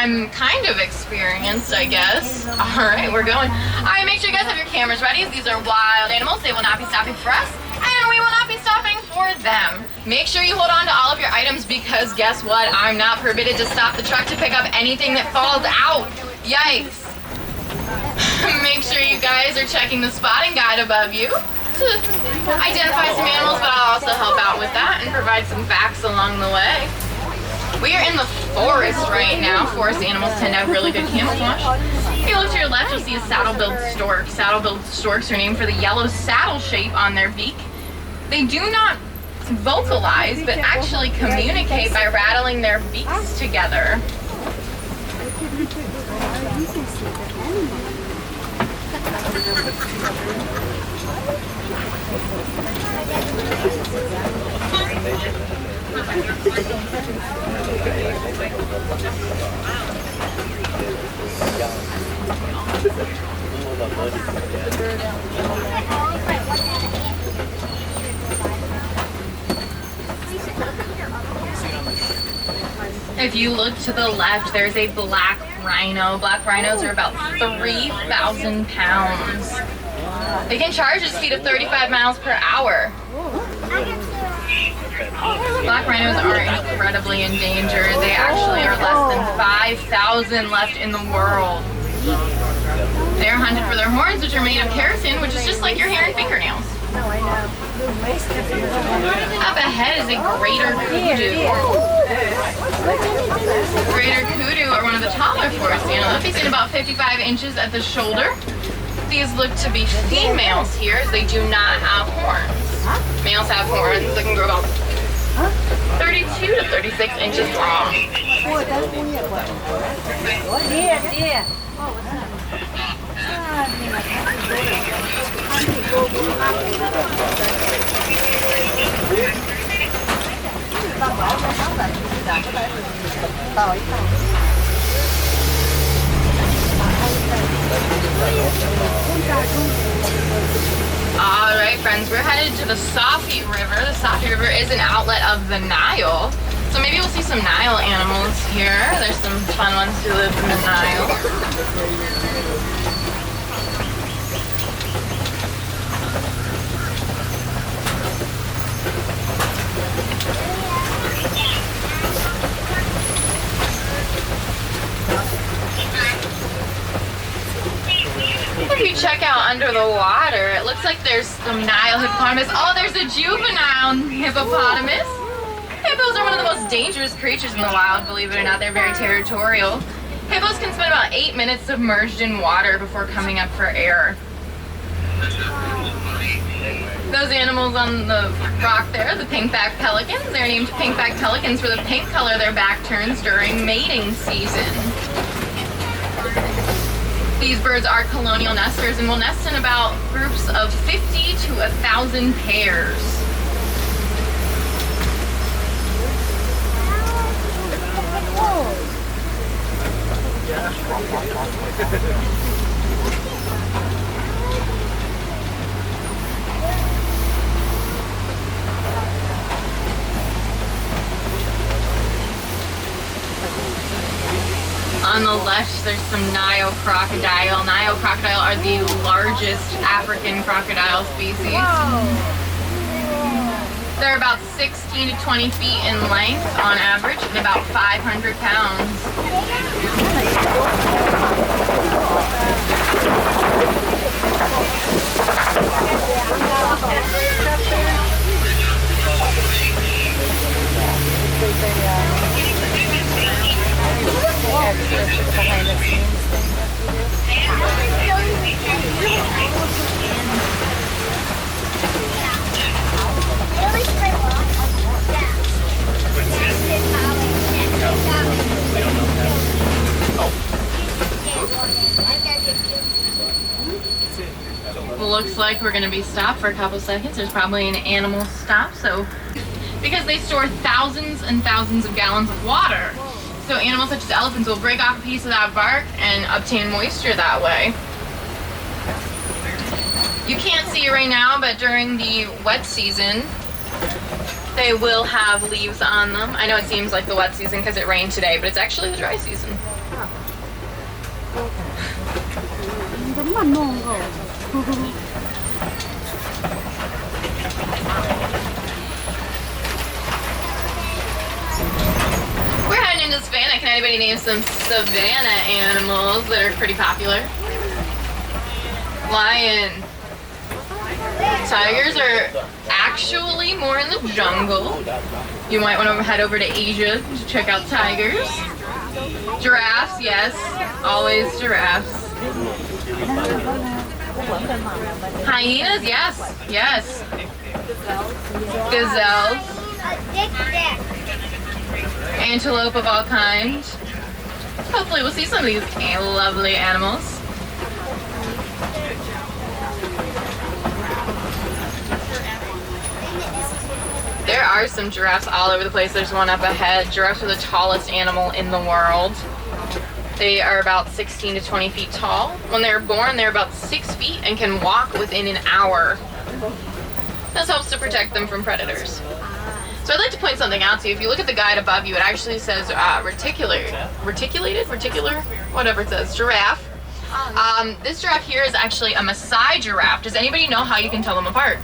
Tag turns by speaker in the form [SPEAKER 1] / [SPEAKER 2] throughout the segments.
[SPEAKER 1] I'm kind of experienced, I guess. All right, we're going. All right, make sure you guys have your cameras ready. These are wild animals. They will not be stopping for us, and we will not be stopping for them. Make sure you hold on to all of your items because guess what? I'm not permitted to stop the truck to pick up anything that falls out. Yikes. Make sure you guys are checking the spotting guide above you to identify some animals, but I'll also help out with that and provide some facts along the way. We are in the forest right now. Forest animals tend to have really good camouflage. If you look to your left, you'll see a saddle-billed stork. Saddle-billed storks are named for the yellow saddle shape on their beak. They do not vocalize, but actually communicate by rattling their beaks together. If you look to the left, there's a black rhino. Black rhinos are about 3,000 pounds. They can charge at a speed of 35 miles per hour. Black rhinos are incredibly endangered. They actually are less than 5,000 left in the world. They are hunted for their horns, which are made of keratin, which is just like your hair and fingernails. Up ahead is a greater kudu. Greater kudu are one of the taller forest animals. They stand about 55 inches at the shoulder. These look to be females here, as they do not have horns. Males have horns that can grow about 32 to 36 inches long. Alright friends, we're headed to the Safi River. The Safi River is an outlet of the Nile. So maybe we'll see some Nile animals here. There's some fun ones who live in the Nile. If you check out under the water, it looks like there's some Nile hippopotamus. Oh, there's a juvenile hippopotamus. Hippos are one of the most dangerous creatures in the wild, believe it or not. They're very territorial. Hippos can spend about 8 minutes submerged in water before coming up for air. Those animals on the rock there, the pink-backed pelicans, they're named pink-backed pelicans for the pink color their back turns during mating season. These birds are colonial nesters and will nest in about groups of 50 to 1,000 pairs. On the left, there's some Nile crocodile. Nile crocodile are the largest African crocodile species. They're about 16 to 20 feet in length on average and about 500 pounds.
[SPEAKER 2] Behind the scenes
[SPEAKER 1] Well, looks like we're going to be stopped for a couple seconds. There's probably an animal stop, so because they store thousands and thousands of gallons of water. So animals such as elephants will break off a piece of that bark and obtain moisture that way. You can't see it right now, but during the wet season, they will have leaves on them. I know it seems like the wet season because it rained today, but it's actually the dry season. We're heading into Savannah. Can anybody name some Savannah animals that are pretty popular? Lion. Tigers are actually more in the jungle. You might want to head over to Asia to check out tigers. Giraffes, yes. Always giraffes. Hyenas, yes. Yes. Gazelles. Antelope of all kinds. Hopefully we'll see some of these lovely animals. There are some giraffes all over the place. There's one up ahead. Giraffes are the tallest animal in the world. They are about 16 to 20 feet tall. When they're born, they're about 6 feet and can walk within an hour. This helps to protect them from predators. So I'd like to point something out to you. If you look at the guide above you, it actually says reticulated, whatever it says, giraffe. This giraffe here is actually a Maasai giraffe. Does anybody know how you can tell them apart?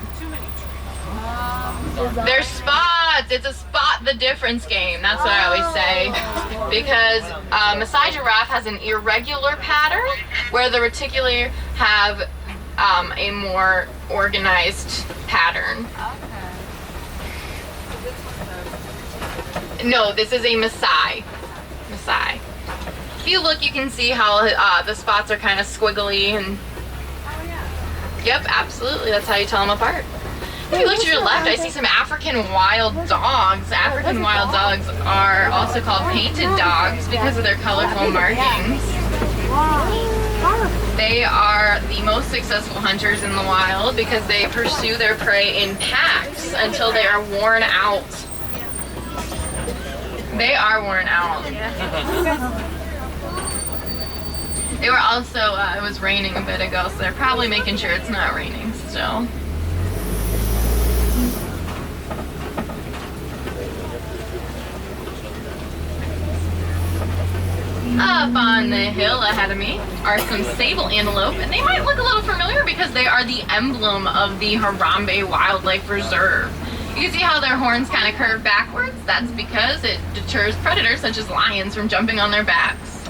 [SPEAKER 1] They're spots. It's a spot the difference game. That's what I always say. Because Maasai giraffe has an irregular pattern, where the reticulated have a more organized pattern. No, this is a Maasai. Maasai. If you look, you can see how the spots are kind of squiggly and. Yep, absolutely. That's how you tell them apart. If you look to your left, I see some African wild dogs. African wild dogs are also called painted dogs because of their colorful markings. They are the most successful hunters in the wild because they pursue their prey in packs until they are worn out. They are worn out. They were also, it was raining a bit ago, so they're probably making sure it's not raining still. Up on the hill ahead of me are some sable antelope, and they might look a little familiar because they are the emblem of the Harambe Wildlife Reserve. You can see how their horns kind of curve backwards. That's because it deters predators such as lions from jumping on their backs.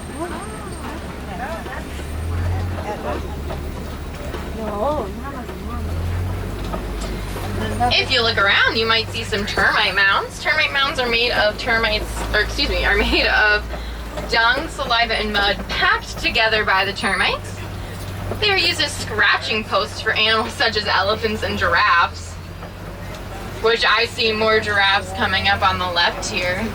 [SPEAKER 1] If you look around, you might see some termite mounds. Termite mounds are made of are made of dung, saliva, and mud packed together by the termites. They are used as scratching posts for animals such as elephants and giraffes, which I see more giraffes coming up on the left here.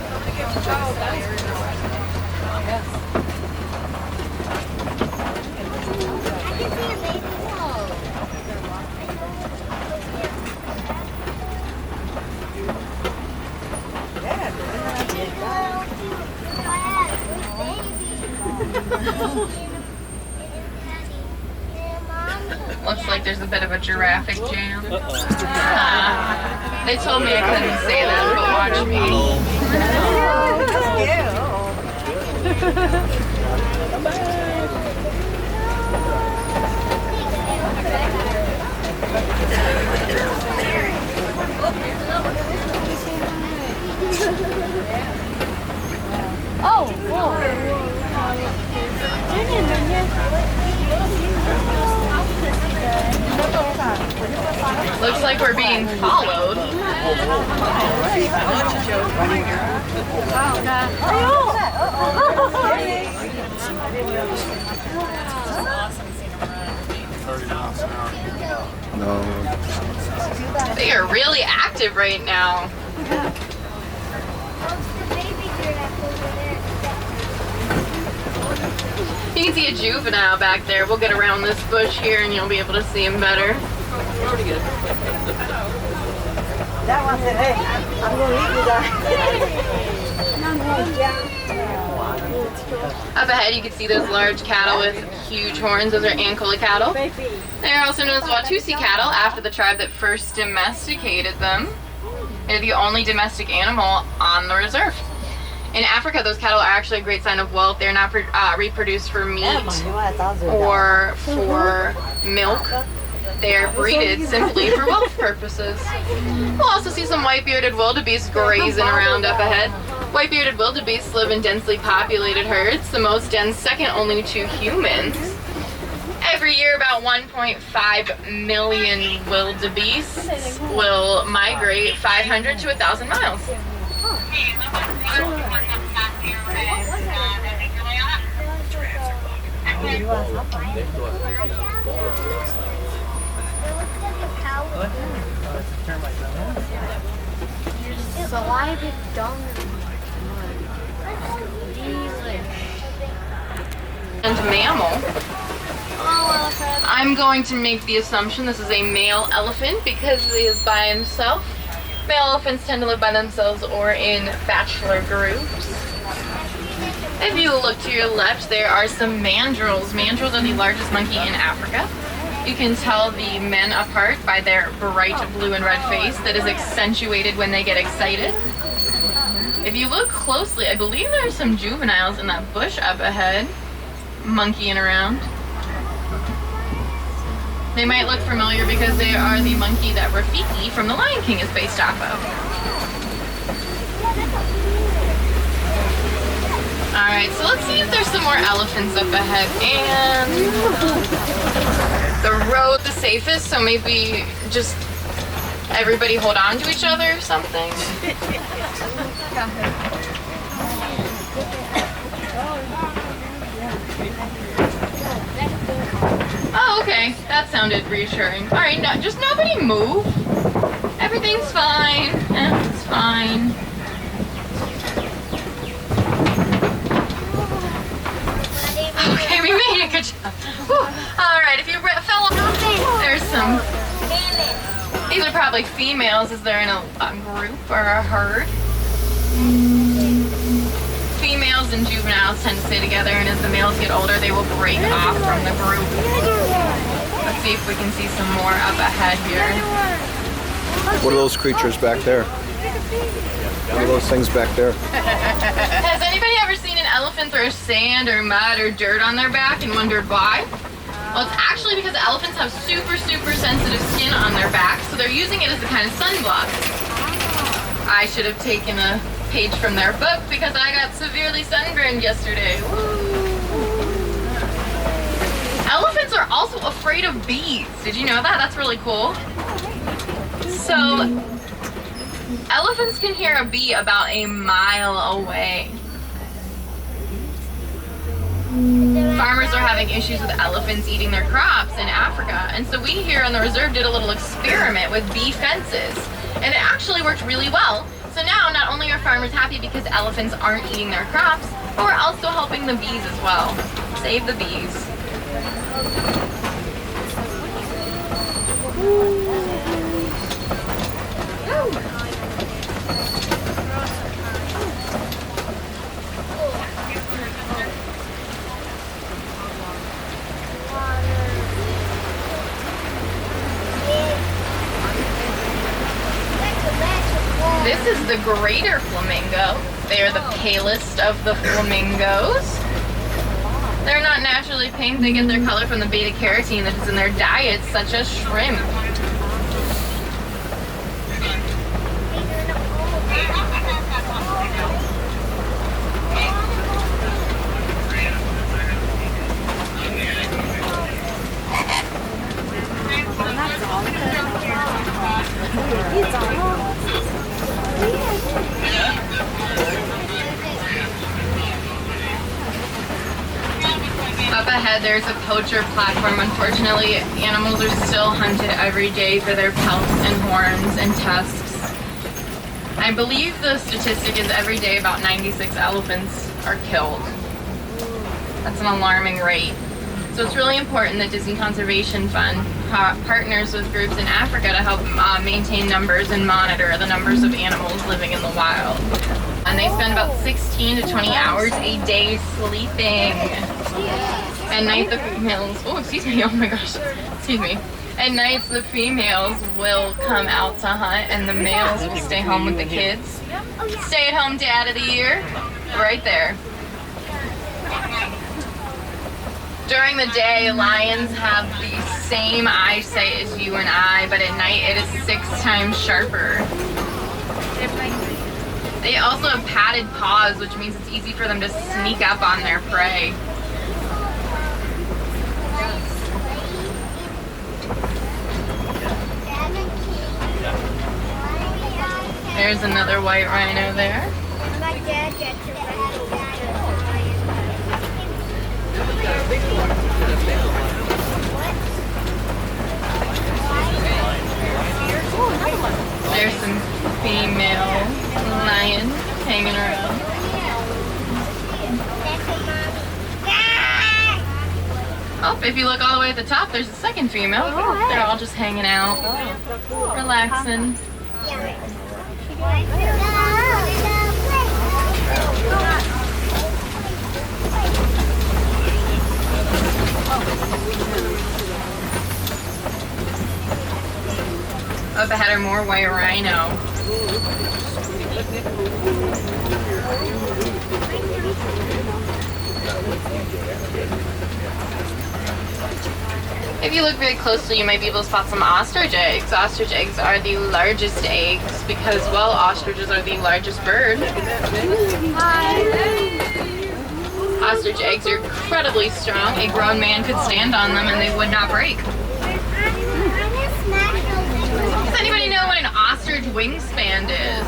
[SPEAKER 1] Looks like there's a bit of a giraffic jam. They told me I couldn't say that, but watch me.
[SPEAKER 2] Oh, whoa.
[SPEAKER 1] Looks like we're being followed.
[SPEAKER 3] No.
[SPEAKER 1] They are really active right now. You can see a juvenile back there. We'll get around this bush here and you'll be able to see him better.
[SPEAKER 2] That one said, hey, I'm going to eat you guys.
[SPEAKER 1] Up ahead you can see those large cattle with huge horns. Those are Ankole cattle. They are also known as Watusi cattle after the tribe that first domesticated them. They're the only domestic animal on the reserve. In Africa, those cattle are actually a great sign of wealth. They're not reproduced for meat or for milk. They're breeded simply for wealth purposes. We'll also see some white-bearded wildebeest grazing around up ahead. White-bearded wildebeest live in densely populated herds, the most dense second only to humans. Every year, about 1.5 million wildebeests will migrate 500 to 1,000 miles. And mammal. I'm going to make the assumption this is a male elephant because he is by himself. Male elephants tend to live by themselves or in bachelor groups. If you look to your left, there are some mandrills. Mandrills are the largest monkey in Africa. You can tell the men apart by their bright blue and red face that is accentuated when they get excited. If you look closely, I believe there are some juveniles in that bush up ahead, monkeying around. They might look familiar because they are the monkey that Rafiki from The Lion King is based off of. Alright, so let's see if there's some more elephants up ahead. And the road the safest, so maybe just everybody hold on to each other or something. Oh, okay. That sounded reassuring. Alright, no, just nobody move. Everything's fine. It's fine. Okay, we made it. Good job. Alright, if you fell off, there's some... These are probably females as they're in a group or a herd. Females and juveniles tend to stay together, and as the males get older, they will break off from the group. Let's see if we can see some more up ahead here.
[SPEAKER 3] What are those creatures back there? What are those things back there?
[SPEAKER 1] Has anybody ever seen an elephant throw sand or mud or dirt on their back and wondered why? Well, it's actually because elephants have super sensitive skin on their back, so they're using it as a kind of sunblock. I should have taken a page from their book because I got severely sunburned yesterday. Elephants are also afraid of bees. Did you know that? That's really cool. So, elephants can hear a bee about a mile away. Farmers are having issues with elephants eating their crops in Africa, and so we here on the reserve did a little experiment with bee fences, and it actually worked really well. So now not only are farmers happy because elephants aren't eating their crops, but we're also helping the bees as well. Save the bees. This is the greater flamingo. They are the palest of the flamingos. They're not naturally pink. They get their color from the beta carotene that is in their diets, such as shrimp. Up ahead, there's a poacher platform. Unfortunately, animals are still hunted every day for their pelts and horns and tusks. I believe the statistic is every day about 96 elephants are killed. That's an alarming rate. So it's really important that Disney Conservation Fund partners with groups in Africa to help maintain numbers and monitor the numbers of animals living in the wild. And they spend about 16 to 20 hours a day sleeping. At night the females, oh my gosh, excuse me. At nights the females will come out to hunt and the males will stay home with the kids. Stay at home dad of the year. right there. During the day, lions have the same eyesight as you and I, but at night it is 6 times sharper. They also have padded paws, which means it's easy for them to sneak up on their prey. There's another white rhino there.
[SPEAKER 2] My dad gets a
[SPEAKER 1] There's some female lions hanging around. Oh, if you look all the way at the top, there's a second female. They're all just hanging out, relaxing. Up ahead are more white rhino. If you look very closely, you might be able to spot some ostrich eggs. Ostrich eggs are the largest eggs because, well, ostriches are the largest bird. Ostrich eggs are incredibly strong. A grown man could stand on them and they would not break. Does anybody know what an ostrich wingspan is?